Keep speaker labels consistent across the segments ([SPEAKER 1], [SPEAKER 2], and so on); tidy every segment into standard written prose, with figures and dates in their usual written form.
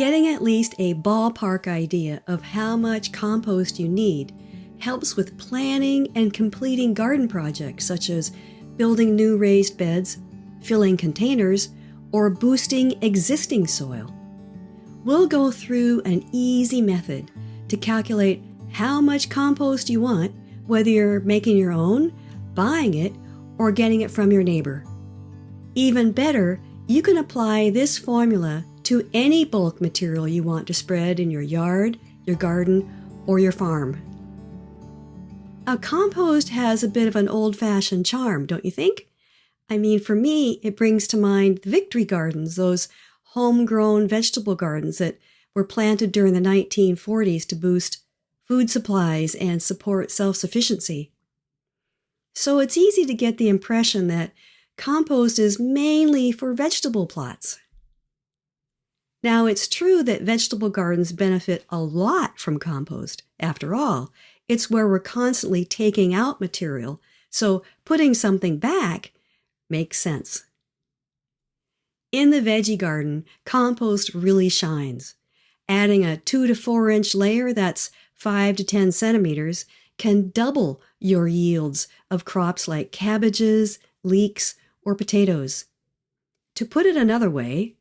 [SPEAKER 1] Getting at least a ballpark idea of how much compost you need helps with planning and completing garden projects such as building new raised beds, filling containers, or boosting existing soil. We'll go through an easy method to calculate how much compost you want, whether you're making your own, buying it, or getting it from your neighbor. Even better, you can apply this formula to any bulk material you want to spread in your yard, your garden, or your farm. Now, compost has a bit of an old-fashioned charm, don't you think? I mean, for me, it brings to mind victory gardens, those homegrown vegetable gardens that were planted during the 1940s to boost food supplies and support self-sufficiency. So it's easy to get the impression that compost is mainly for vegetable plots. Now, it's true that vegetable gardens benefit a lot from compost. After all, it's where we're constantly taking out material, so putting something back makes sense. In the veggie garden, compost really shines. Adding a 2 to 4 inch layer that's 5 to 10 centimeters can double your yields of crops like cabbages, leeks, or potatoes. To put it another way,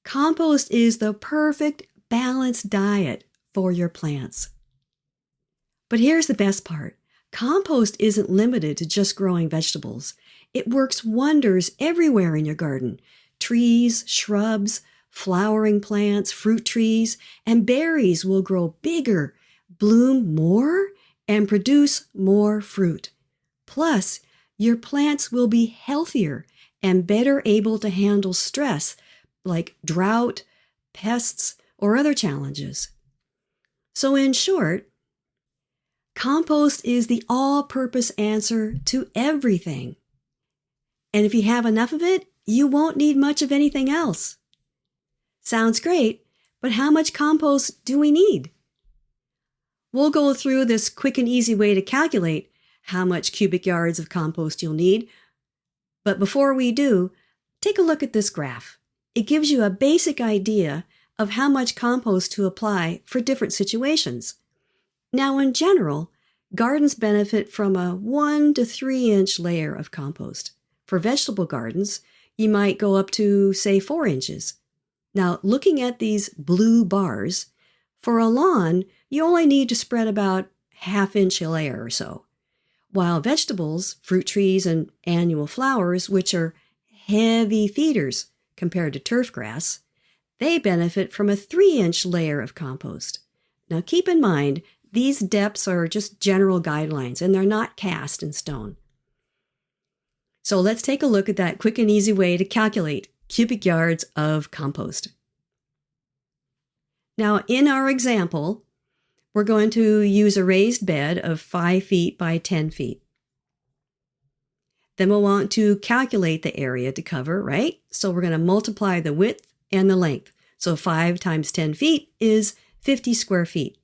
[SPEAKER 1] compost is the perfect balanced diet for your plants. But here's the best part. Compost isn't limited to just growing vegetables. It works wonders everywhere in your garden. Trees, shrubs, flowering plants, fruit trees, and berries will grow bigger, bloom more, and produce more fruit. Plus, your plants will be healthier and better able to handle stress like drought, pests, or other challenges. So in short, compost is the all-purpose answer to everything. And if you have enough of it, you won't need much of anything else. Sounds great, but how much compost do we need? We'll go through this quick and easy way to calculate how much cubic yards of compost you'll need. But before we do, take a look at this graph. It gives you a basic idea of how much compost to apply for different situations. Now, in general, gardens benefit from a 1 to 3 inch layer of compost. For vegetable gardens, you might go up to, say, 4 inches. Now, looking at these blue bars, for a lawn, you only need to spread about ½ inch layer or so. While vegetables, fruit trees, and annual flowers, which are heavy feeders compared to turf grass, they benefit from a 3 inch layer of compost. Now, keep in mind, these depths are just general guidelines, and they're not cast in stone. So let's take a look at that quick and easy way to calculate cubic yards of compost. Now, in our example, we're going to use a raised bed of 5 feet by 10 feet. Then we'll want to calculate the area to cover, right? So we're going to multiply the width and the length. So 5 times 10 feet is 50 square feet.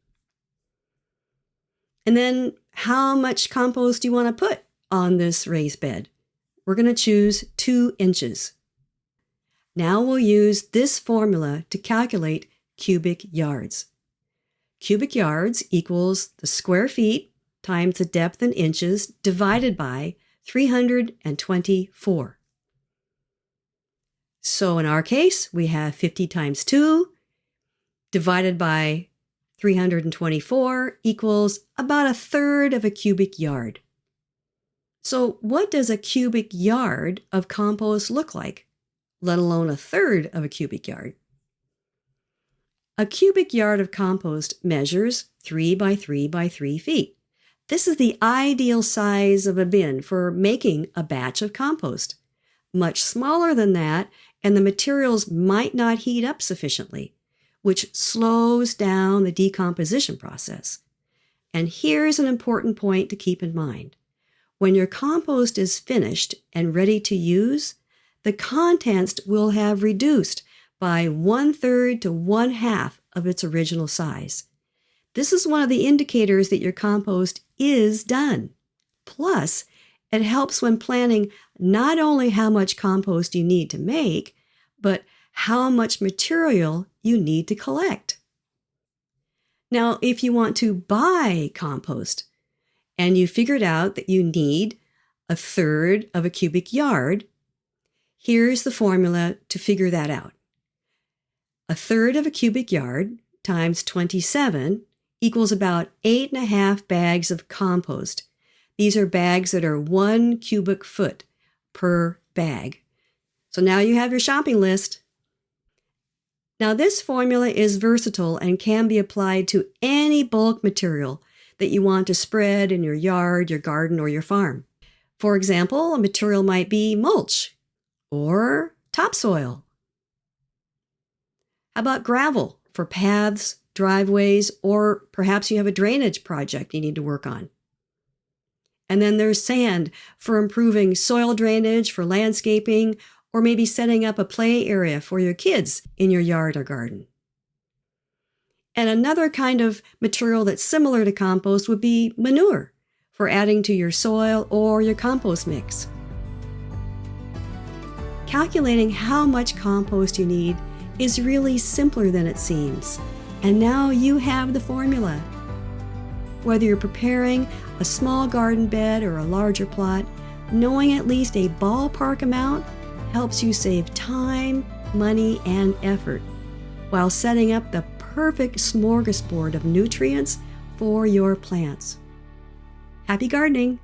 [SPEAKER 1] And then how much compost do you want to put on this raised bed? We're going to choose 2 inches. Now we'll use this formula to calculate cubic yards. Cubic yards equals the square feet times the depth in inches divided by 324. So in our case, we have 50 times 2 divided by 324 equals about 1/3 of a cubic yard. So what does a cubic yard of compost look like, let alone 1/3 of a cubic yard? A cubic yard of compost measures 3 by 3 by 3 feet. This is the ideal size of a bin for making a batch of compost. Much smaller than that, and the materials might not heat up sufficiently, which slows down the decomposition process. And here's an important point to keep in mind. When your compost is finished and ready to use, the contents will have reduced by 1/3 to 1/2 of its original size. This is one of the indicators that your compost is done. Plus, it helps when planning not only how much compost you need to make, but how much material you need to collect. Now, if you want to buy compost and you figured out that you need 1/3 of a cubic yard, here's the formula to figure that out. 1/3 of a cubic yard times 27 equals about 8.5 bags of compost. These are bags that are 1 cubic foot per bag. So now you have your shopping list. Now this formula is versatile and can be applied to any bulk material that you want to spread in your yard, your garden, or your farm. For example, a material might be mulch or topsoil. How about gravel for paths, driveways, or perhaps you have a drainage project you need to work on? And then there's sand for improving soil drainage, for landscaping, or maybe setting up a play area for your kids in your yard or garden. And another kind of material that's similar to compost would be manure for adding to your soil or your compost mix. Calculating how much compost you need is really simpler than it seems. And now you have the formula. Whether you're preparing a small garden bed or a larger plot, knowing at least a ballpark amount helps you save time, money, and effort while setting up the perfect smorgasbord of nutrients for your plants. Happy gardening!